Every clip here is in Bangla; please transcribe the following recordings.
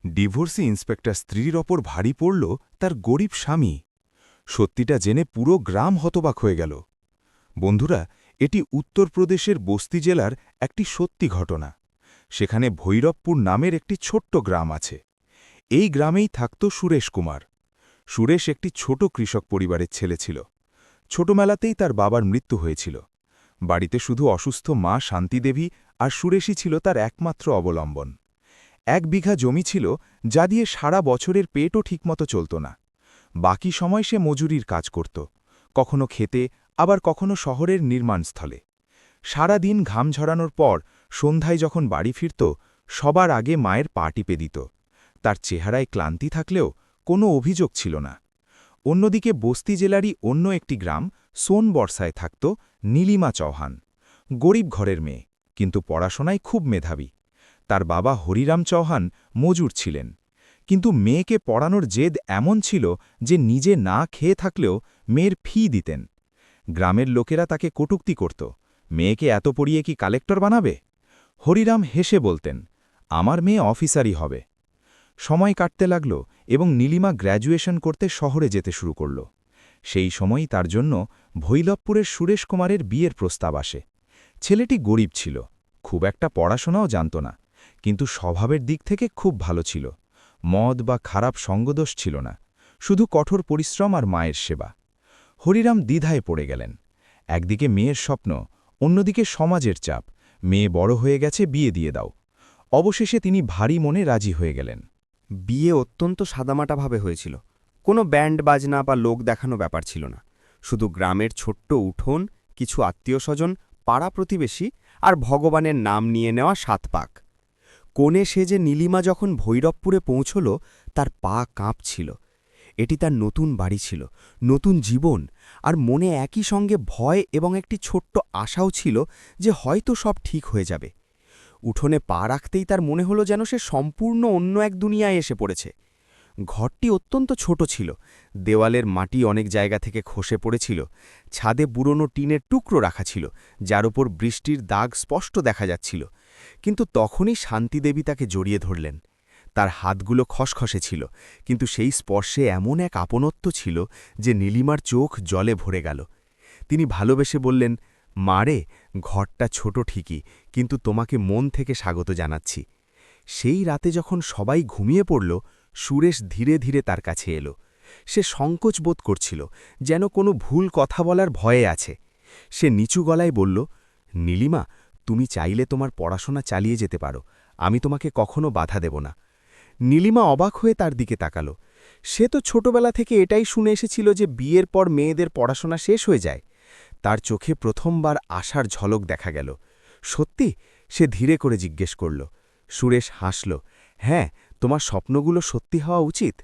ডিভোর্সি ইন্সপেক্টর স্ত্রীর ওপর ভারী পড়ল তার গরিব স্বামী। সত্যিটা জেনে পুরো গ্রাম হতবাক হয়ে গেল। বন্ধুরা, এটি উত্তরপ্রদেশের বস্তি জেলার একটি সত্যি ঘটনা। সেখানে ভৈরবপুর নামের একটি ছোট্ট গ্রাম আছে। এই গ্রামেই থাকত সুরেশ কুমার। সুরেশ একটি ছোট কৃষক পরিবারের ছেলে ছিল। ছোটবেলাতেই তার বাবার মৃত্যু হয়েছিল। বাড়িতে শুধু অসুস্থ মা শান্তিদেবী আর সুরেশই ছিল তার একমাত্র অবলম্বন। 1 বিঘা জমি ছিল, যা দিয়ে সারা বছরের পেটও ঠিকমতো চলত না। বাকি সময় সে মজুরির কাজ করত, কখনো খেতে, আবার কখনো শহরের নির্মাণস্থলে। সারা দিন ঘাম ঝরানোর পর সন্ধ্যায় যখন বাড়ি ফিরত, সবার আগে মায়ের পা টিপে দিত। তার চেহারায় ক্লান্তি থাকলেও কোনো অভিযোগ ছিল না। অন্যদিকে বস্তি জেলারই অন্য একটি গ্রাম সোনবর্ষায় থাকত নীলিমা চৌহান। গরিব ঘরের মেয়ে, কিন্তু পড়াশোনায় খুব মেধাবী। তার বাবা হরিরাম চৌহান মজুর ছিলেন, কিন্তু মেয়েকে পড়ানোর জেদ এমন ছিল যে নিজে না খেয়ে থাকলেও মেয়ের ফি দিতেন। গ্রামের লোকেরা তাকে কটূক্তি করত, মেয়েকে এত পড়িয়ে কি কালেক্টর বানাবে? হরিরাম হেসে বলতেন, আমার মেয়ে অফিসারই হবে। সময় কাটতে লাগল এবং নীলিমা গ্র্যাজুয়েশন করতে শহরে যেতে শুরু করল। সেই সময়ই তার জন্য ভৈরবপুরের সুরেশ কুমারের বিয়ের প্রস্তাব আসে। ছেলেটি গরিব ছিল, খুব একটা পড়াশোনাও জানত না, কিন্তু স্বভাবের দিক থেকে খুব ভালো ছিল। মদ বা খারাপ সঙ্গদোষ ছিল না, শুধু কঠোর পরিশ্রম আর মায়ের সেবা। হরিরাম দ্বিধায় পড়ে গেলেন। একদিকে মেয়ের স্বপ্ন, অন্যদিকে সমাজের চাপ, মেয়ে বড় হয়ে গেছে, বিয়ে দিয়ে দাও। অবশেষে তিনি ভারী মনে রাজি হয়ে গেলেন। বিয়ে অত্যন্ত সাদামাটাভাবে হয়েছিল। কোনো ব্যান্ড বাজনা বা লোক দেখানো ব্যাপার ছিল না। শুধু গ্রামের ছোট্ট উঠোন, কিছু আত্মীয়স্বজন, পাড়া প্রতিবেশী আর ভগবানের নাম নিয়ে নেওয়া 7 পাক। কোণে সেজে নীলিমা যখন ভৈরবপুরে পৌঁছল, তার পা কাঁপছিল। এটি তার নতুন বাড়ি ছিল, নতুন জীবন, আর মনে একই সঙ্গে ভয় এবং একটি ছোট্ট আশাও ছিল যে হয়তো সব ঠিক হয়ে যাবে। উঠোনে পা রাখতেই তার মনে হলো যেন সে সম্পূর্ণ অন্য এক দুনিয়ায় এসে পড়েছে। ঘরটি অত্যন্ত ছোট ছিল, দেওয়ালের মাটি অনেক জায়গা থেকে খসে পড়েছিল, ছাদে পুরনো টিনের টুকরো রাখা ছিল, যার ওপর বৃষ্টির দাগ স্পষ্ট দেখা যাচ্ছিল। কিন্তু তখনই শান্তিদেবী তাকে জড়িয়ে ধরলেন। তার হাতগুলো খসখসে ছিল, কিন্তু সেই স্পর্শে এমন এক আপনত্ব ছিল যে নীলিমার চোখ জলে ভরে গেল। তিনি ভালোবেসে বললেন, মারে, ঘরটা ছোট ঠিকই, কিন্তু তোমাকে মন থেকে স্বাগত জানাচ্ছি। সেই রাতে যখন সবাই ঘুমিয়ে পড়ল, সুরেশ ধীরে ধীরে তার কাছে এলো। সে সংকোচ বোধ করছিল, যেন কোনো ভুল কথা বলার ভয়ে আছে। সে নিচু গলায় বলল, নীলিমা, তুমি চাইলে তোমার পড়াশোনা চালিয়ে যেতে পারো, আমি তোমাকে কখনো বাধা দেব না। নীলিমা অবাক হয়ে তার দিকে তাকাল। সে তো ছোটবেলা থেকে এটাই শুনে এসেছিল যে বিয়ের পর মেয়েদের পড়াশোনা শেষ হয়ে যায়। তার চোখে প্রথমবার আশার ঝলক দেখা গেল। সত্যি? সে ধীরে করে জিজ্ঞেস করল। সুরেশ হাসল, হ্যাঁ, তোমার স্বপ্নগুলো সত্যি হওয়া উচিত।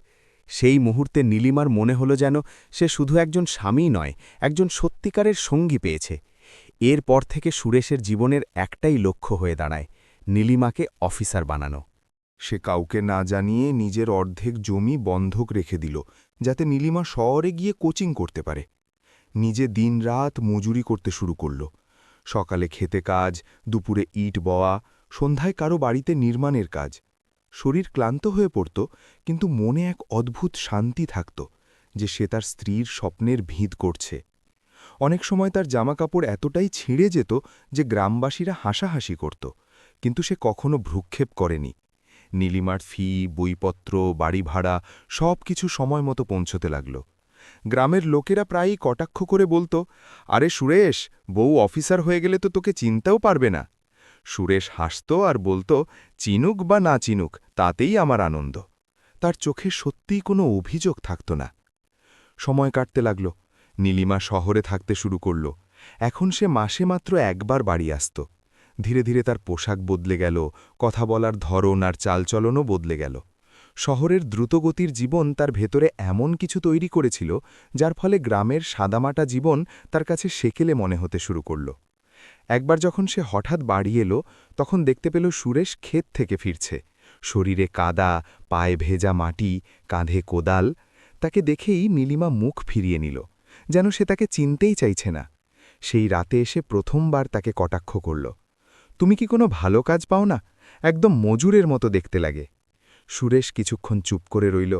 সেই মুহূর্তে নীলিমার মনে হলো যেন সে শুধু একজন স্বামী নয়, একজন সত্যিকারের সঙ্গী পেয়েছে। এরপর থেকে সুরেশের জীবনের একটাই লক্ষ্য হয়ে দাঁড়ায়, নীলিমাকে অফিসার বানানো। সে কাউকে না জানিয়ে নিজের অর্ধেক জমি বন্ধক রেখে দিল, যাতে নীলিমা শহরে গিয়ে কোচিং করতে পারে। নিজে দিনরাত মজুরি করতে শুরু করল। সকালে খেতে কাজ, দুপুরে ইট বওয়া, সন্ধ্যায় কারো বাড়িতে নির্মাণের কাজ। শরীর ক্লান্ত হয়ে পড়ত, কিন্তু মনে এক অদ্ভুত শান্তি থাকত যে সে তার স্ত্রীর স্বপ্নের ভিত করছে। অনেক সময় তার জামাকাপড় এতটাই ছিঁড়ে যেত যে গ্রামবাসীরা হাসাহাসি করত, কিন্তু সে কখনো ভ্রুক্ষেপ করেনি। নীলিমার ফি, বইপত্র, বাড়ি ভাড়া সব কিছু সময় মতো পৌঁছতে লাগল। গ্রামের লোকেরা প্রায়ই কটাক্ষ করে বলত, আরে সুরেশ, বউ অফিসার হয়ে গেলে তো তোকে চিনতেও পারবে না। সুরেশ হাসত আর বলত, চিনুক বা না চিনুক, তাতেই আমার আনন্দ। তার চোখে সত্যিই কোনো অভিযোগ থাকত না। সময় কাটতে লাগল। নীলিমা শহরে থাকতে শুরু করল। এখন সে মাসে মাত্র একবার বাড়ি আসত। ধীরে ধীরে তার পোশাক বদলে গেল, কথা বলার ধরন আর চালচলনও বদলে গেল। শহরের দ্রুতগতির জীবন তার ভেতরে এমন কিছু তৈরি করেছিল, যার ফলে গ্রামের সাদামাটা জীবন তার কাছে সেকেলে মনে হতে শুরু করল। একবার যখন সে হঠাৎ বাড়ি এলো, তখন দেখতে পেল সুরেশ ক্ষেত থেকে ফিরছে। শরীরে কাদা, পায়ে ভেজা মাটি, কাঁধে কোদাল। তাকে দেখেই নীলিমা মুখ ফিরিয়ে নিল, যেন সে তাকে চিনতেই চাইছে না। সেই রাতে এসে প্রথমবার তাকে কটাক্ষ করল, তুমি কি কোনো ভালো কাজ পাও না? একদম মজুরের মতো দেখতে লাগে। সুরেশ কিছুক্ষণ চুপ করে রইল,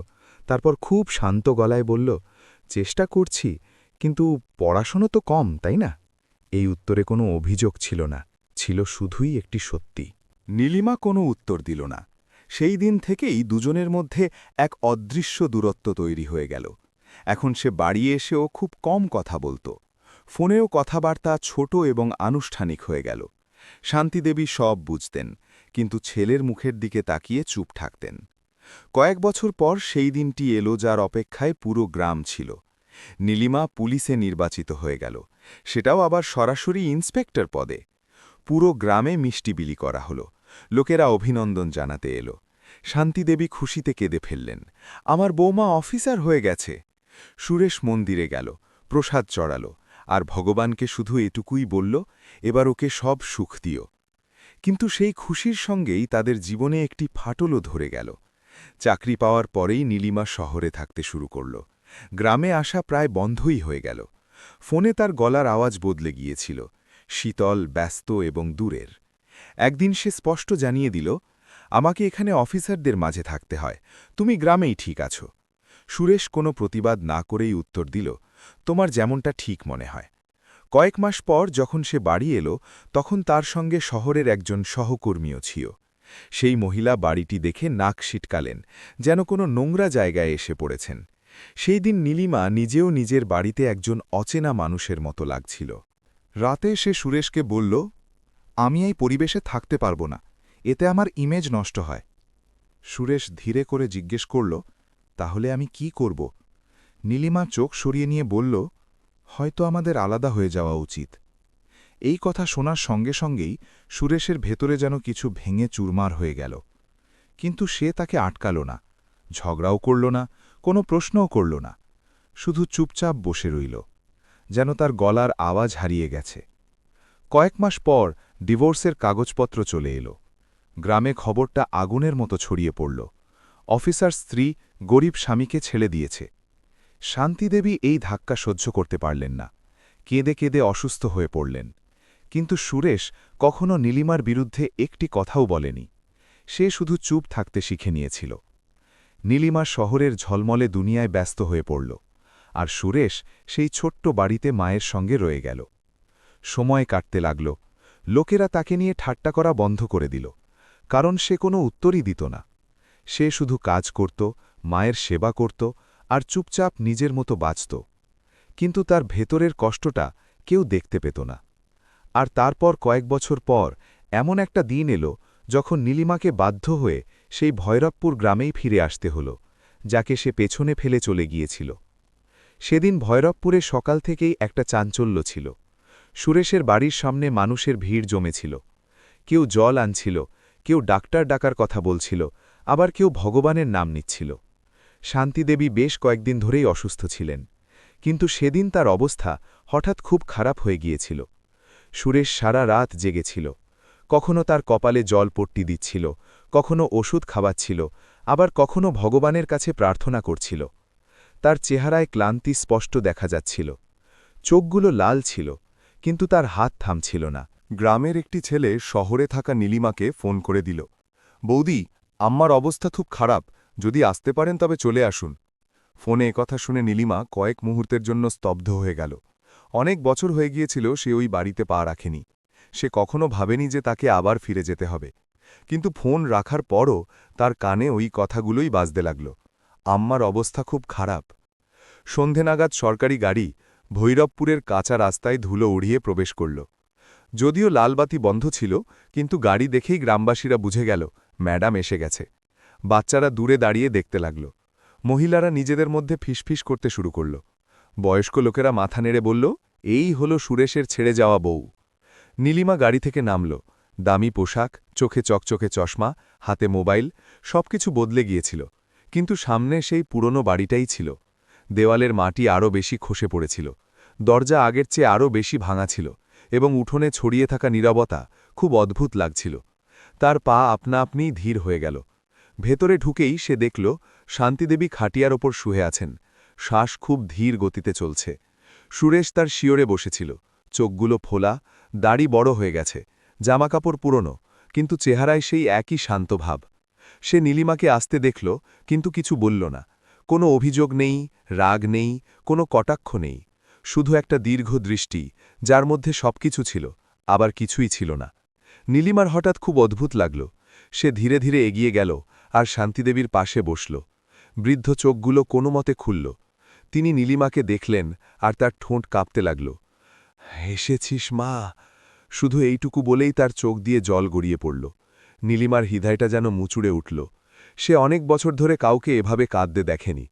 তারপর খুব শান্ত গলায় বলল, চেষ্টা করছি, কিন্তু পড়াশোনা তো কম, তাই না? এই উত্তরে কোনো অভিযোগ ছিল না, ছিল শুধুই একটি সত্যি। নীলিমা কোনো উত্তর দিল না। সেই দিন থেকেই দুজনের মধ্যে এক অদৃশ্য দূরত্ব তৈরি হয়ে গেল। এখন সে বাড়ি এসেও খুব কম কথা বলত। ফোনেও কথাবার্তা ছোট এবং আনুষ্ঠানিক হয়ে গেল। শান্তিদেবী সব বুঝতেন, কিন্তু ছেলের মুখের দিকে তাকিয়ে চুপ থাকতেন। কয়েক বছর পর সেই দিনটি এলো যার অপেক্ষায় পুরো গ্রাম ছিল। নীলিমা পুলিশে নির্বাচিত হয়ে গেল, সেটাও আবার সরাসরি ইন্সপেক্টর পদে। পুরো গ্রামে মিষ্টি বিলি করা হলো, লোকেরা অভিনন্দন জানাতে এলো। শান্তিদেবী খুশিতে কেঁদে ফেললেন, আমার বৌমা অফিসার হয়ে গেছে। সুরেশ মন্দিরে গেল, প্রসাদ চড়াল, আর ভগবানকে শুধু এটুকুই বলল, এবার ওকে সব সুখ দিও। কিন্তু সেই খুশির সঙ্গেই তাদের জীবনে একটি ফাটলও ধরে গেল। চাকরি পাওয়ার পরেই নীলিমা শহরে থাকতে শুরু করল। গ্রামে আসা প্রায় বন্ধই হয়ে গেল। ফোনে তার গলার আওয়াজ বদলে গিয়েছিল, শীতল, ব্যস্ত এবং দূরের। একদিন সে স্পষ্ট জানিয়ে দিল, আমাকে এখানে অফিসারদের মাঝে থাকতে হয়, তুমি গ্রামেই ঠিক আছো। সুরেশ কোনো প্রতিবাদ না করেই উত্তর দিল, তোমার যেমনটা ঠিক মনে হয়। কয়েক মাস পর যখন সে বাড়ি এলো, তখন তার সঙ্গে শহরের একজন সহকর্মীও ছিল। সেই মহিলা বাড়িটি দেখে নাক সিটকালেন, যেন কোনো নোংরা জায়গায় এসে পড়েছেন। সেই দিন নীলিমা নিজেও নিজের বাড়িতে একজন অচেনা মানুষের মতো লাগছিল। রাতে সে সুরেশকে বলল, আমি এই পরিবেশে থাকতে পারব না, এতে আমার ইমেজ নষ্ট হয়। সুরেশ ধীরে করে জিজ্ঞেস করল, তাহলে আমি কি করব? নীলিমা চোখ সরিয়ে নিয়ে বলল, হয়তো আমাদের আলাদা হয়ে যাওয়া উচিত। এই কথা শোনার সঙ্গে সঙ্গেই সুরেশের ভেতরে যেন কিছু ভেঙে চুরমার হয়ে গেল। কিন্তু সে তাকে আটকাল না, ঝগড়াও করল না, কোনো প্রশ্নও করল না, শুধু চুপচাপ বসে রইল, যেন তার গলার আওয়াজ হারিয়ে গেছে। কয়েক মাস পর ডিভোর্সের কাগজপত্র চলে এলো। গ্রামে খবরটা আগুনের মতো ছড়িয়ে পড়ল। অফিসার স্ত্রী গরিব স্বামীকে ছেড়ে দিয়েছে। শান্তিদেবী এই ধাক্কা সহ্য করতে পারলেন না, কেঁদে কেঁদে অসুস্থ হয়ে পড়লেন। কিন্তু সুরেশ কখনো নীলিমার বিরুদ্ধে একটি কথাও বলেনি। সে শুধু চুপ থাকতে শিখে নিয়েছিল। নীলিমা শহরের ঝলমলে দুনিয়ায় ব্যস্ত হয়ে পড়ল, আর সুরেশ সেই ছোট্ট বাড়িতে মায়ের সঙ্গে রয়ে গেল। সময় কাটতে লাগল, লোকেরা তাকে নিয়ে ঠাট্টা করা বন্ধ করে দিল, কারণ সে কোনো উত্তরই দিত না। সে শুধু কাজ করত, মায়ের সেবা করত, আর চুপচাপ নিজের মতো বাঁচত। কিন্তু তার ভেতরের কষ্টটা কেউ দেখতে পেত না। আর তারপর কয়েক বছর পর এমন একটা দিন এলো যখন নীলিমাকে বাধ্য হয়ে সেই ভৈরবপুর গ্রামেই ফিরে আসতে হল, যাকে সে পেছনে ফেলে চলে গিয়েছিল। সেদিন ভৈরবপুরে সকাল থেকেই একটা চাঞ্চল্য ছিল। সুরেশের বাড়ির সামনে মানুষের ভিড় জমেছিল। কেউ জল আনছিল, কেউ ডাক্তার ডাকার কথা বলছিল, আবার কেউ ভগবানের নাম নিচ্ছিল। শান্তিদেবী বেশ কয়েকদিন ধরেই অসুস্থ ছিলেন, কিন্তু সেদিন তার অবস্থা হঠাৎ খুব খারাপ হয়ে গিয়েছিল। সুরেশ সারা রাত জেগেছিল, কখনো তার কপালে জল পট্টি দিচ্ছিল, কখনো ওষুধ খাওয়াচ্ছিল, আবার কখনো ভগবানের কাছে প্রার্থনা করছিল। তার চেহারায় ক্লান্তি স্পষ্ট দেখা যাচ্ছিল, চোখগুলো লাল ছিল, কিন্তু তার হাত থামছিল না। গ্রামের একটি ছেলে শহরে থাকা নীলিমাকে ফোন করে দিল, বৌদি, আম্মার অবস্থা খুব খারাপ, যদি আসতে পারেন তবে চলে আসুন। ফোনে একথা শুনে নীলিমা কয়েক মুহূর্তের জন্য স্তব্ধ হয়ে গেল। অনেক বছর হয়ে গিয়েছিল সে ওই বাড়িতে পা রাখেনি। সে কখনো ভাবেনি যে তাকে আবার ফিরে যেতে হবে। কিন্তু ফোন রাখার পরও তার কানে ওই কথাগুলোই বাজতে লাগল, আম্মার অবস্থা খুব খারাপ। সন্ধে নাগাদ সরকারি গাড়ি ভৈরবপুরের কাঁচা রাস্তায় ধুলো উড়িয়ে প্রবেশ করল। যদিও লালবাতি বন্ধ ছিল, কিন্তু গাড়ি দেখেই গ্রামবাসীরা বুঝে গেল ম্যাডাম এসে গেছে। বাচ্চারা দূরে দাঁড়িয়ে দেখতে লাগল। মহিলারা নিজেদের মধ্যে ফিসফিস করতে শুরু করল। বয়স্ক লোকেরা মাথা নেড়ে বলল, এই হলো সুরেশের ছেড়ে যাওয়া বউ। নীলিমা গাড়ি থেকে নামল। দামি পোশাক, চোখে চকচকে চশমা, হাতে মোবাইল, সবকিছু বদলে গিয়েছিল, কিন্তু সামনে সেই পুরনো বাড়িটাই ছিল। দেওয়ালের মাটি আরও বেশি খসে পড়েছিল, দরজা আগের চেয়ে আরও বেশি ভাঙা ছিল, এবং উঠোনে ছড়িয়ে থাকা নীরবতা খুব অদ্ভুত লাগছিল। তার পা আপনা আপনিই ধীর হয়ে গেল। ভেতরে ঢুকেই সে দেখল শান্তিদেবী খাটিয়ার ওপর শুয়ে আছেন, শ্বাস খুব ধীর গতিতে চলছে। সুরেশ তার শিয়রে বসেছিল, চোখগুলো ফোলা, দাড়ি বড় হয়ে গেছে, জামাকাপড় পুরনো, কিন্তু চেহারায় সেই একই শান্ত ভাব। সে নীলিমাকে আসতে দেখল, কিন্তু কিছু বলল না। কোনো অভিযোগ নেই, রাগ নেই, কোনো কটাক্ষ নেই, শুধু একটা দীর্ঘ দৃষ্টি, যার মধ্যে সবকিছু ছিল, আবার কিছুই ছিল না। নীলিমার হঠাৎ খুব অদ্ভুত লাগল। সে ধীরে ধীরে এগিয়ে গেল আর শান্তিদেবীর পাশে বসল। বৃদ্ধ চোখগুলো কোনো মতে খুলল। তিনি নীলিমাকে দেখলেন আর তার ঠোঁট কাঁপতে লাগল। এসেছিস মা, শুধু এইটুকু বলেই তার চোখ দিয়ে জল গড়িয়ে পড়ল। নীলিমার হৃদয়টা যেন মুচুড়ে উঠল। সে অনেক বছর ধরে কাউকে এভাবে কাঁদতে দেখেনি।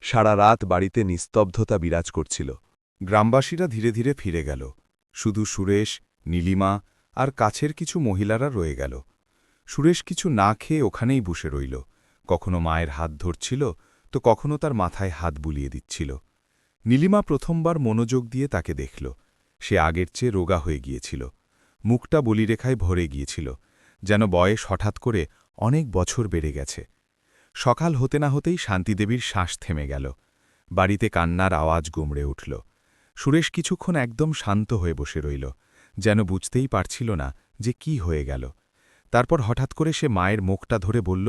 সারা রাত বাড়িতে নিস্তব্ধতা বিরাজ করছিল। গ্রামবাসীরা ধীরে ধীরে ফিরে গেল। শুধু সুরেশ, নীলিমা আর কাছের কিছু মহিলারা রয়ে গেল। সুরেশ কিছু না খেয়ে ওখানেই বসে রইল। কখনো মায়ের হাত ধরছিল, তো কখনো তার মাথায় হাত বুলিয়ে দিচ্ছিল। নীলিমা প্রথমবার মনোযোগ দিয়ে তাকে দেখল। সে আগের চেয়ে রোগা হয়ে গিয়েছিল। মুখটা বলিরেখায় ভরে গিয়েছিল, যেন বয়স হঠাৎ করে অনেক বছর বেড়ে গেছে। সকাল হতে না হতেই শান্তিদেবীর শ্বাস থেমে গেল। বাড়িতে কান্নার আওয়াজ গুমড়ে উঠল। সুরেশ কিছুক্ষণ একদম শান্ত হয়ে বসে রইল, যেন বুঝতেই পারছিল না যে কি হয়ে গেল। তারপর হঠাৎ করে সে মায়ের মুখটা ধরে বলল,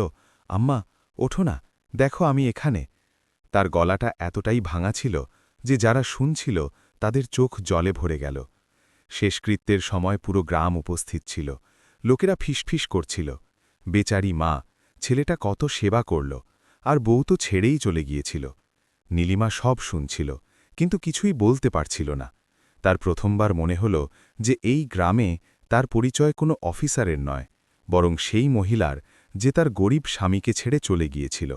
আম্মা, ওঠো না, দেখো আমি এখানে। তার গলাটা এতটাই ভাঙা ছিল যে যারা শুনছিল তাদের চোখ জলে ভরে গেল। শেষকৃত্যের সময় পুরো গ্রাম উপস্থিত ছিল। লোকেরা ফিসফিস করছিল, বেচারি মা, ছেলেটা কত সেবা করল, আর বউ তো ছেড়েই চলে গিয়েছিল। নীলিমা সব শুনছিল, কিন্তু কিছুই বলতে পারছিল না। তার প্রথমবার মনে হল যে এই গ্রামে তার পরিচয় কোনো অফিসারের নয়, বরং সেই মহিলার যে তার গরিব স্বামীকে ছেড়ে চলে গিয়েছিল।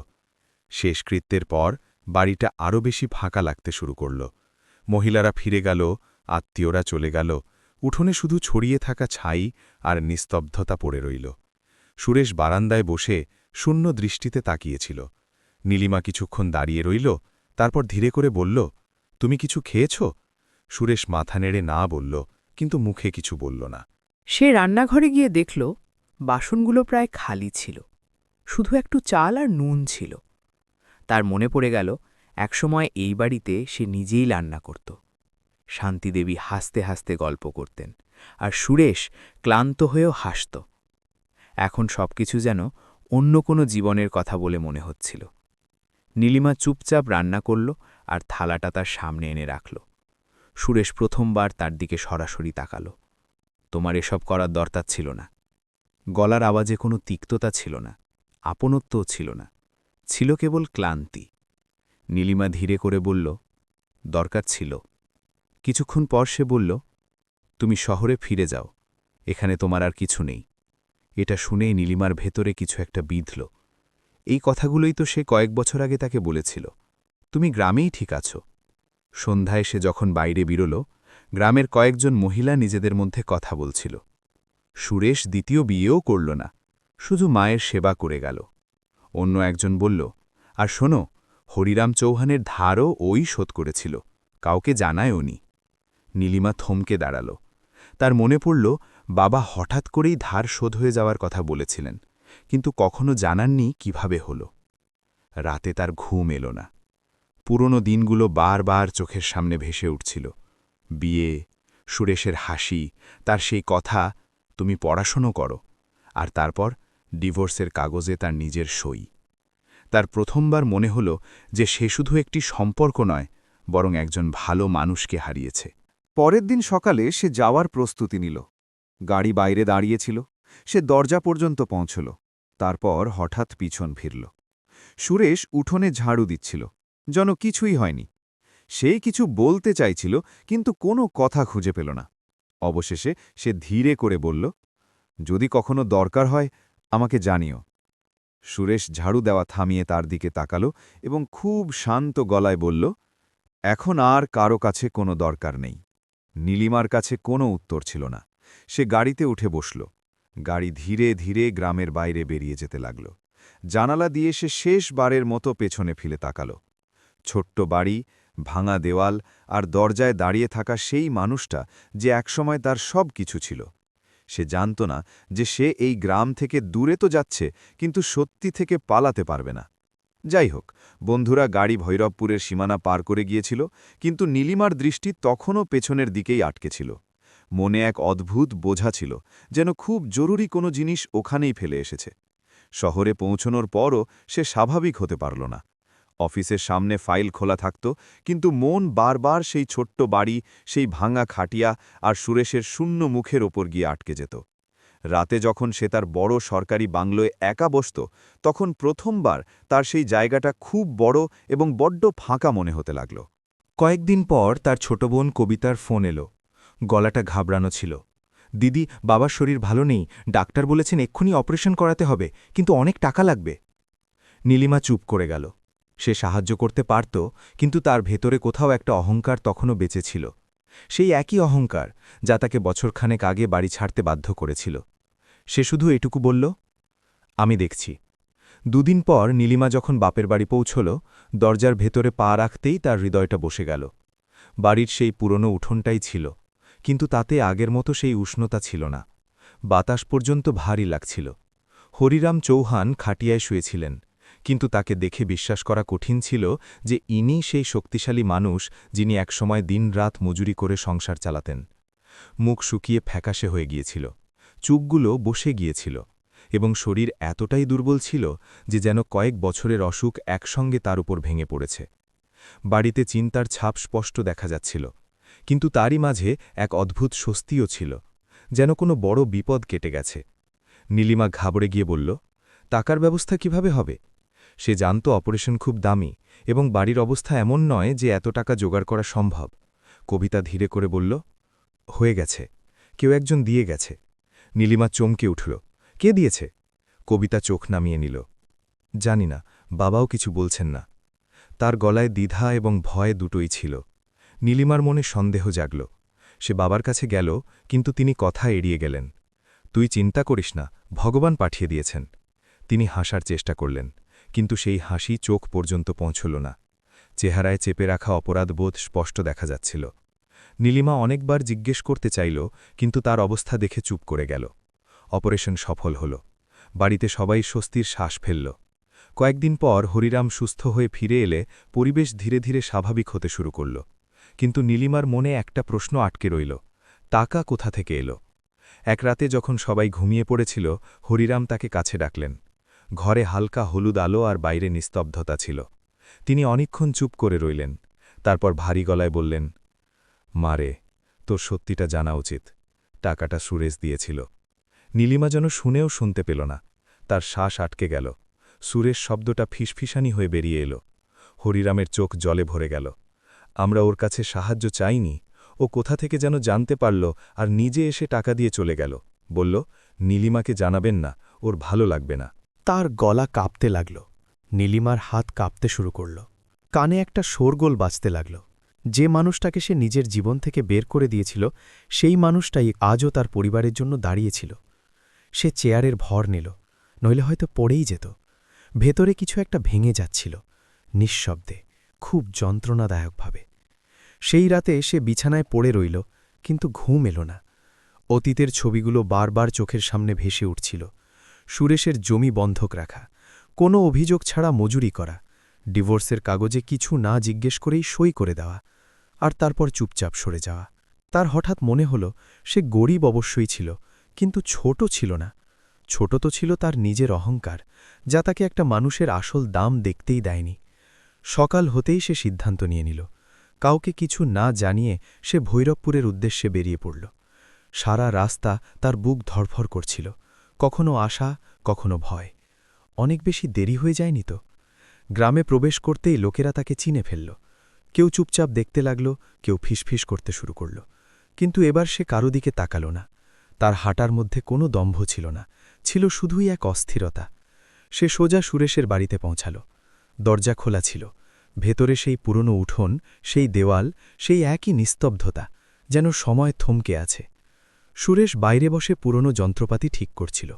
শেষকৃত্যের পর বাড়িটা আরও বেশি ফাঁকা লাগতে শুরু করল। মহিলারা ফিরে গেল, আত্মীয়রা চলে গেল, উঠোনে শুধু ছড়িয়ে থাকা ছাই আর নিস্তব্ধতা পড়ে রইল। সুরেশ বারান্দায় বসে শূন্য দৃষ্টিতে তাকিয়েছিল। নীলিমা কিছুক্ষণ দাঁড়িয়ে রইল, তারপর ধীরে করে বলল, তুমি কিছু খেয়েছ? সুরেশ মাথা নেড়ে না বলল, কিন্তু মুখে কিছু বলল না। সে রান্নাঘরে গিয়ে দেখল বাসনগুলো প্রায় খালি ছিল, শুধু একটু চাল আর নুন ছিল। তার মনে পড়ে গেল একসময় এই বাড়িতে সে নিজেই রান্না করত। শান্তিদেবী হাসতে হাসতে গল্প করতেন, আর সুরেশ ক্লান্ত হয়েও হাসত। এখন সবকিছু যেন অন্য কোনো জীবনের কথা বলে মনে হচ্ছিল। নীলিমা চুপচাপ রান্না করল আর থালাটা তার সামনে এনে রাখল। সুরেশ প্রথমবার তার দিকে সরাসরি তাকাল। তোমার এসব করার দরকার ছিল না। গলার আওয়াজে কোনো তিক্ততা ছিল না, আপনত্বও ছিল না, ছিল কেবল ক্লান্তি। নীলিমা ধীরে করে বলল, দরকার ছিল। কিছুক্ষণ পর সে বলল, তুমি শহরে ফিরে যাও, এখানে তোমার আর কিছু নেই। এটা শুনেই নীলিমার ভেতরে কিছু একটা বিঁধল। এই কথাগুলোই তো সে কয়েক বছর আগে তাকে বলেছিল। তুমি গ্রামেই ঠিক আছো। সন্ধ্যায় সে যখন বাইরে বেরোল, গ্রামের কয়েকজন মহিলা নিজেদের মধ্যে কথা বলছিল। সুরেশ দ্বিতীয় বিয়েও করল না, শুধু মায়ের সেবা করে গেল। অন্য একজন বলল, আর শোনো, হরিরাম চৌহানের ধারও ওই শোধ করেছিল, কাউকে জানায়ও নি। নীলিমা থমকে দাঁড়াল। তার মনে পড়ল বাবা হঠাৎ করেই ধার শোধ হয়ে যাওয়ার কথা বলেছিলেন, কিন্তু কখনো জানাননি কিভাবে হল। রাতে তার ঘুম এলো না। পুরনো দিনগুলো বারবার চোখের সামনে ভেসে উঠছিল। বিয়ে, সুরেশের হাসি, তার সেই কথা, তুমি পড়াশোনা করো, আর তারপর ডিভোর্সের কাগজে তার নিজের সই। তার প্রথমবার মনে হল যে সে শুধু একটি সম্পর্ক নয়, বরং একজন ভালো মানুষকে হারিয়েছে। পরের দিন সকালে সে যাওয়ার প্রস্তুতি নিল। গাড়ি বাইরে দাঁড়িয়েছিল। সে দরজা পর্যন্ত পৌঁছল। তারপর হঠাৎ পিছন ফিরল। সুরেশ উঠোনে ঝাড়ু দিচ্ছিল, যেন কিছুই হয়নি। সে কিছু বলতে চাইছিল, কিন্তু কোনো কথা খুঁজে পেল না। অবশেষে সে ধীরে করে বলল, যদি কখনো দরকার হয় আমাকে জানিও। সুরেশ ঝাড়ু দেওয়া থামিয়ে তার দিকে তাকাল এবং খুব শান্ত গলায় বলল, এখন আর কারো কাছে কোনো দরকার নেই। নীলিমার কাছে কোনো উত্তর ছিল না। সে গাড়িতে উঠে বসল। গাড়ি ধীরে ধীরে গ্রামের বাইরে বেরিয়ে যেতে লাগল। জানালা দিয়ে সে শেষবারের মতো পেছনে ফিরে তাকাল। ছোট্ট বাড়ি, ভাঙা দেওয়াল আর দরজায় দাঁড়িয়ে থাকা সেই মানুষটা যে একসময় তার সব কিছু ছিল। সে জানত না যে সে এই গ্রাম থেকে দূরে তো যাচ্ছে, কিন্তু সত্যি থেকে পালাতে পারবে না। যাই হোক, বন্ধুরা গাড়ি ভৈরবপুরের সীমানা পার করে গিয়েছিল, কিন্তু নীলিমার দৃষ্টি তখনও পেছনের দিকেই আটকে ছিল। মনে এক অদ্ভুত বোঝা ছিল, যেন খুব জরুরি কোনো জিনিস ওখানেই ফেলে এসেছে। শহরে পৌঁছনোর পরও সে স্বাভাবিক হতে পারল না। অফিসের সামনে ফাইল খোলা থাকত, কিন্তু মন বারবার সেই ছোট্ট বাড়ি, সেই ভাঙা খাটিয়া আর সুরেশের শূন্য মুখের ওপর গিয়ে আটকে যেত। রাতে যখন সে তার বড় সরকারি বাংলোয় একা বসত, তখন প্রথমবার তার সেই জায়গাটা খুব বড় এবং বড্ড ফাঁকা মনে হতে লাগল। কয়েকদিন পর তার ছোট বোন কবিতার ফোন এলো। গলাটা ঘাবড়ানো ছিল। দিদি, বাবার শরীর ভালো নেই, ডাক্তার বলেছেন এক্ষুনি অপারেশন করাতে হবে, কিন্তু অনেক টাকা লাগবে। নীলিমা চুপ করে গেল। সে সাহায্য করতে পারত, কিন্তু তার ভেতরে কোথাও একটা অহংকার তখনও বেঁচে ছিল। সেই একই অহংকার যা তাকে বছরখানেক আগে বাড়ি ছাড়তে বাধ্য করেছিল। সে শুধু এটুকু বলল, আমি দেখছি। দুদিন পর নীলিমা যখন বাপের বাড়ি পৌঁছল, দরজার ভেতরে পা রাখতেই তার হৃদয়টা বসে গেল। বাড়ির সেই পুরনো উঠোনটাই ছিল, কিন্তু তাতে আগের মতো সেই উষ্ণতা ছিল না। বাতাস পর্যন্ত ভারী লাগছিল। হরিরাম চৌহান খাটিয়ায় শুয়েছিলেন, কিন্তু তাকে দেখে বিশ্বাস করা কঠিন ছিল যে ইনি সেই শক্তিশালী মানুষ যিনি একসময় দিনরাত মজুরি করে সংসার চালাতেন। মুখ শুকিয়ে ফ্যাকাশে হয়ে গিয়েছিল, চুপগুলো বসে গিয়েছিল, এবং শরীর এতটাই দুর্বল ছিল যে যেন কয়েক বছরের অসুখ একসঙ্গে তার উপর ভেঙে পড়েছে। বাড়িতে চিন্তার ছাপ স্পষ্ট দেখা যাচ্ছিল, কিন্তু তারই মাঝে এক অদ্ভুত স্বস্তিও ছিল, যেন কোনো বড় বিপদ কেটে গেছে। নীলিমা ঘাবড়ে গিয়ে বলল, টাকার ব্যবস্থা কিভাবে হবে? সে জানত অপারেশন খুব দামি, এবং বাড়ির অবস্থা এমন নয় যে এত টাকা জোগাড় করা সম্ভব। কবিতা ধীরে করে বলল, হয়ে গেছে, কেউ একজন দিয়ে গেছে। নীলিমা চমকে উঠল, কে দিয়েছে? কবিতা চোখ নামিয়ে নিল, জানি না, বাবাও কিছু বলছেন না। তার গলায় দ্বিধা এবং ভয় দুটোই ছিল। নীলিমার মনে সন্দেহ জাগল। সে বাবার কাছে গেল, কিন্তু তিনি কথা এড়িয়ে গেলেন। তুই চিন্তা করিস না, ভগবান পাঠিয়ে দিয়েছেন। তিনি হাসার চেষ্টা করলেন, কিন্তু সেই হাসি চোখ পর্যন্ত পৌঁছল না। চেহারায় চেপে রাখা অপরাধবোধ স্পষ্ট দেখা যাচ্ছিল। নীলিমা অনেকবার জিজ্ঞেস করতে চাইল, কিন্তু তার অবস্থা দেখে চুপ করে গেল। অপারেশন সফল হল। বাড়িতে সবাই স্বস্তির শ্বাস ফেলল। কয়েকদিন পর হরিরাম সুস্থ হয়ে ফিরে এলে পরিবেশ ধীরে ধীরে স্বাভাবিক হতে শুরু করল। কিন্তু নীলিমার মনে একটা প্রশ্ন আটকে রইল, টাকা কোথা থেকে এলো? এক রাতে যখন সবাই ঘুমিয়ে পড়েছিল, হরিরাম তাকে কাছে ডাকলেন। ঘরে হালকা হলুদ আলো আর বাইরে নিস্তব্ধতা ছিল। তিনি অনেকক্ষণ চুপ করে রইলেন, তারপর ভারী গলায় বললেন, মারে, তোর সত্যিটা জানা উচিত। টাকাটা সুরেশ দিয়েছিল। নীলিমা যেন শুনেও শুনতে পেল না। তার শ্বাস আটকে গেল। সুরেশ শব্দটা ফিসফিসানি হয়ে বেরিয়ে এলো। হরিরামের চোখ জলে ভরে গেল। আমরা ওর কাছে সাহায্য চাইনি, ও কোথা থেকে যেন জানতে পারল আর নিজে এসে টাকা দিয়ে চলে গেল। বলল, নীলিমাকে জানাবেন না, ওর ভালো লাগবে না। তার গলা কাঁপতে লাগল। নীলিমার হাত কাঁপতে শুরু করল। কানে একটা শোরগোল বাজতে লাগল। যে মানুষটাকে সে নিজের জীবন থেকে বের করে দিয়েছিল, সেই মানুষটাই আজও তার পরিবারের জন্য দাঁড়িয়েছিল। সে চেয়ারের ভর নিল, নইলে হয়তো পড়েই যেত। ভেতরে কিছু একটা ভেঙে যাচ্ছিল, নিঃশব্দে, খুব যন্ত্রণাদায়কভাবে। সেই রাতে সে বিছানায় পড়ে রইল, কিন্তু ঘুম এলো না। অতীতের ছবিগুলো বারবার চোখের সামনে ভেসে উঠছিল। সুরেশের জমি বন্ধক রাখা, কোনো অভিযোগ ছাড়া মজুরি করা, ডিভোর্সের কাগজে কিছু না জিজ্ঞেস করেই সই করে দেওয়া, আর তারপর চুপচাপ সরে যাওয়া। তার হঠাৎ মনে হল, সে গরিব অবশ্যই ছিল, কিন্তু ছোট ছিল না। ছোট তো ছিল তার নিজের অহংকার, যা তাকে একটা মানুষের আসল দাম দেখতেই দেয়নি। সকাল হতেই সে সিদ্ধান্ত নিয়ে নিল। কাউকে কিছু না জানিয়ে সে ভৈরবপুরের উদ্দেশ্যে বেরিয়ে পড়ল। সারা রাস্তা তার বুক ধড়ফড় করছিল, কখনো আশা, কখনো ভয়। অনেক বেশি দেরি হয়ে যায়নি তো? গ্রামে প্রবেশ করতেই লোকেরা তাকে চিনে ফেলল। কেউ চুপচাপ দেখতে লাগল, কেউ ফিসফিস করতে শুরু করল। কিন্তু এবার সে কারো দিকে তাকাল না। তার হাঁটার মধ্যে কোনো দম্ভ ছিল না, ছিল শুধুই এক অস্থিরতা। সে সোজা সুরেশের বাড়িতে পৌঁছাল। দরজা খোলা ছিল। ভেতরে সেই পুরনো উঠোন, সেই দেওয়াল, সেই একই নিস্তব্ধতা, যেন সময় থমকে আছে। সুরেশ বাইরে বসে পুরনো যন্ত্রপাতি ঠিক করছিল।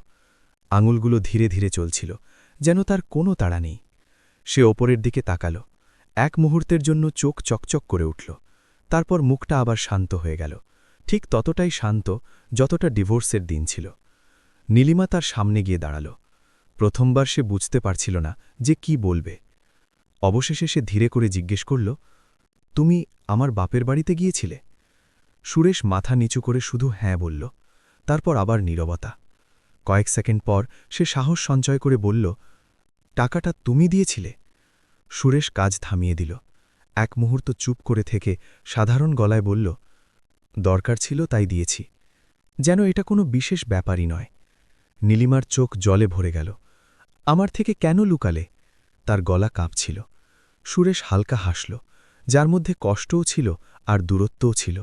আঙুলগুলো ধীরে ধীরে চলছিল, যেন তার কোনো তাড়া নেই। সে ওপরের দিকে তাকাল। এক মুহূর্তের জন্য চোখ চকচক করে উঠল। তারপর মুখটা আবার শান্ত হয়ে গেল, ঠিক ততটাই শান্ত যতটা ডিভোর্সের দিন ছিল। নীলিমা তার সামনে গিয়ে দাঁড়াল। প্রথমবার সে বুঝতে পারছিল না যে কি বলবে। অবশেষে সে ধীরে করে জিজ্ঞেস করল, তুমি আমার বাপের বাড়িতে গিয়েছিলে? সুরেশ মাথা নিচু করে শুধু হ্যাঁ বলল। তারপর আবার নীরবতা। কয়েক সেকেন্ড পর সে সাহস সঞ্চয় করে বলল, টাকাটা তুমি দিয়েছিলে? সুরেশ কাজ থামিয়ে দিল। এক মুহূর্ত চুপ করে থেকে সাধারণ গলায় বলল, দরকার ছিল তাই দিয়েছি। যেন এটা কোনো বিশেষ ব্যাপারই নয়। নীলিমার চোখ জলে ভরে গেল। আমার থেকে কেন লুকালে? তার গলা কাঁপছিল। সুরেশ হালকা হাসল, যার মধ্যে কষ্টও ছিল আর দূরত্বও ছিল।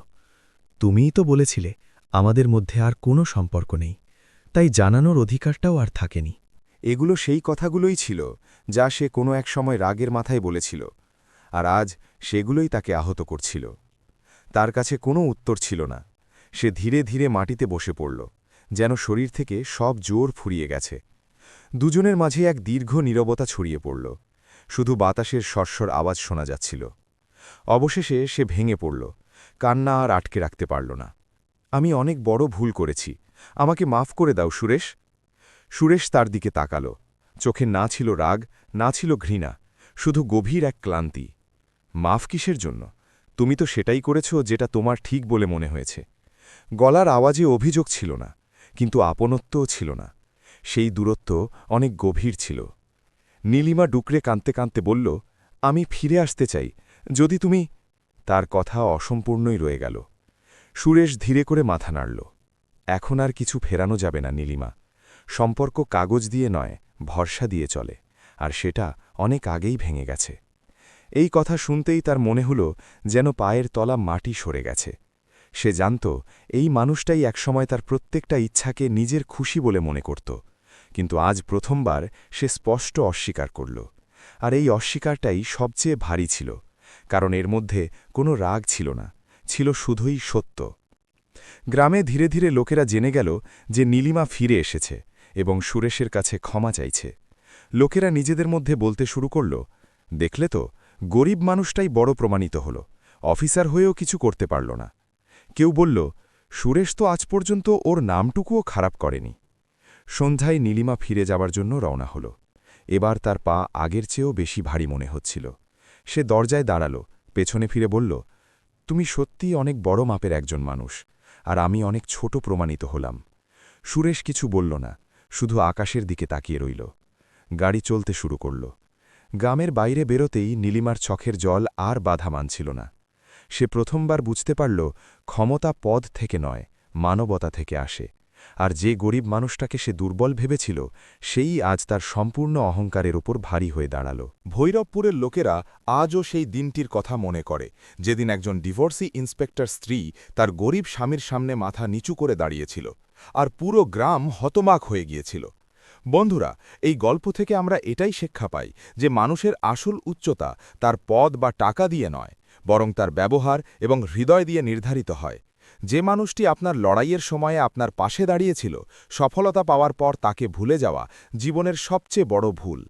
তুমিই তো বলেছিলে আমাদের মধ্যে আর কোনো সম্পর্ক নেই, তাই জানানোর অধিকারটাও আর থাকেনি। এগুলো সেই কথাগুলোই ছিল যা সে কোনো এক সময় রাগের মাথায় বলেছিল, আর আজ সেগুলোই তাকে আহত করছিল। তার কাছে কোনো উত্তর ছিল না। সে ধীরে ধীরে মাটিতে বসে পড়ল, যেন শরীর থেকে সব জোর ফুরিয়ে গেছে। দুজনের মাঝে এক দীর্ঘ নীরবতা ছড়িয়ে পড়ল। শুধু বাতাসের সরসর আওয়াজ শোনা যাচ্ছিল। অবশেষে সে ভেঙে পড়ল, কান্না আর আটকে রাখতে পারল না। আমি অনেক বড় ভুল করেছি, আমাকে মাফ করে দাও সুরেশ। সুরেশ তার দিকে তাকাল। চোখে না ছিল রাগ, না ছিল ঘৃণা, শুধু গভীর এক ক্লান্তি। মাফ কিসের জন্য? তুমি তো সেটাই করেছ যেটা তোমার ঠিক বলে মনে হয়েছে। গলার আওয়াজে অভিযোগ ছিল না, কিন্তু আপনত্বও ছিল না। সেই দূরত্ব অনেক গভীর ছিল। নীলিমা ডুকরে কাঁদতে কাঁদতে বলল, আমি ফিরে আসতে চাই, যদি তুমি। তার কথা অসম্পূর্ণই রয়ে গেল। সুরেশ ধীরে করে মাথা নাড়ল। এখন আর কিছু ফেরানো যাবে না নীলিমা। সম্পর্ক কাগজ দিয়ে নয়, ভরসা দিয়ে চলে, আর সেটা অনেক আগেই ভেঙে গেছে। এই কথা শুনতেই তার মনে হল যেন পায়ের তলা মাটি সরে গেছে। সে জানত এই মানুষটাই একসময় তার প্রত্যেকটা ইচ্ছাকে নিজের খুশি বলে মনে করত, কিন্তু আজ প্রথমবার সে স্পষ্ট অস্বীকার করল। আর এই অস্বীকারটাই সবচেয়ে ভারী ছিল, কারণ এর মধ্যে কোনো রাগ ছিল না, ছিল শুধুই সত্য। গ্রামে ধীরে ধীরে লোকেরা জেনে গেল যে নীলিমা ফিরে এসেছে এবং সুরেশের কাছে ক্ষমা চাইছে। লোকেরা নিজেদের মধ্যে বলতে শুরু করল, দেখলে তো, গরিব মানুষটাই বড় প্রমাণিত হল, অফিসার হয়েও কিছু করতে পারল না। কেউ বলল, সুরেশ তো আজ পর্যন্ত ওর নামটুকুও খারাপ করেনি। সন্ধ্যায় নীলিমা ফিরে যাবার জন্য রওনা হল। এবার তার পা আগের চেয়েও বেশি ভারী মনে হচ্ছিল। সে দরজায় দাঁড়াল, পেছনে ফিরে বলল, তুমি সত্যিই অনেক বড় মাপের একজন মানুষ, আর আমি অনেক ছোট প্রমাণিত হলাম। সুরেশ কিছু বলল না, শুধু আকাশের দিকে তাকিয়ে রইল। গাড়ি চলতে শুরু করল। গ্রামের বাইরে বেরোতেই নীলিমার চোখের জল আর বাধা মানছিল না। সে প্রথমবার বুঝতে পারল ক্ষমতা পদ থেকে নয়, মানবতা থেকে আসে, আর যে গরিব মানুষটাকে সে দুর্বল ভেবেছিল সেই আজ তার সম্পূর্ণ অহংকারের ওপর ভারী হয়ে দাঁড়াল। ভৈরবপুরের লোকেরা আজও সেই দিনটির কথা মনে করে, যেদিন একজন ডিভোর্সি ইন্সপেক্টর স্ত্রী তার গরিব স্বামীর সামনে মাথা নিচু করে দাঁড়িয়েছিল, আর পুরো গ্রাম হতবাক হয়ে গিয়েছিল। বন্ধুরা, এই গল্প থেকে আমরা এটাই শিক্ষা পাই যে মানুষের আসল উচ্চতা তার পদ বা টাকা দিয়ে নয়, বরং তার ব্যবহার এবং হৃদয় দিয়ে নির্ধারিত হয়। যে মানুষটি আপনার লড়াইয়ের সময়ে আপনার পাশে দাঁড়িয়েছিল, সফলতা পাওয়ার পর তাকে ভুলে যাওয়া জীবনের সবচেয়ে বড় ভুল।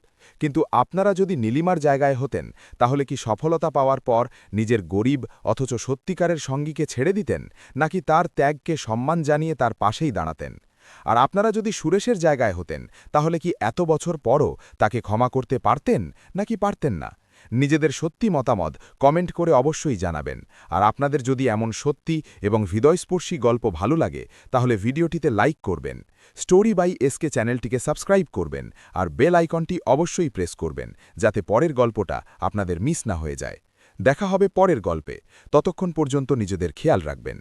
কিন্তু আপনারা যদি নীলিমার জায়গায় হতেন, তাহলে কি সফলতা পাওয়ার পর নিজের গরিব অথচ সত্যিকারের সঙ্গীকে ছেড়ে দিতেন, নাকি তার ত্যাগকে সম্মান জানিয়ে তার পাশেই দাঁড়াতেন? আর আপনারা যদি সুরেশের জায়গায় হতেন, তাহলে কি এত বছর পরও তাকে ক্ষমা করতে পারতেন, নাকি পারতেন না? নিজেদের সত্যি মতামত কমেন্ট করে অবশ্যই জানাবেন। আর আপনাদের যদি এমন সত্যি এবং হৃদয়স্পর্শী গল্প ভালো লাগে, তাহলে ভিডিওটিতে লাইক করবেন, স্টোরি বাই এসকে চ্যানেলটিকে সাবস্ক্রাইব করবেন, আর বেল আইকনটি অবশ্যই প্রেস করবেন, যাতে পরের গল্পটা আপনাদের মিস না হয়ে যায়। দেখা হবে পরের গল্পে। ততক্ষণ পর্যন্ত নিজেদের খেয়াল রাখবেন।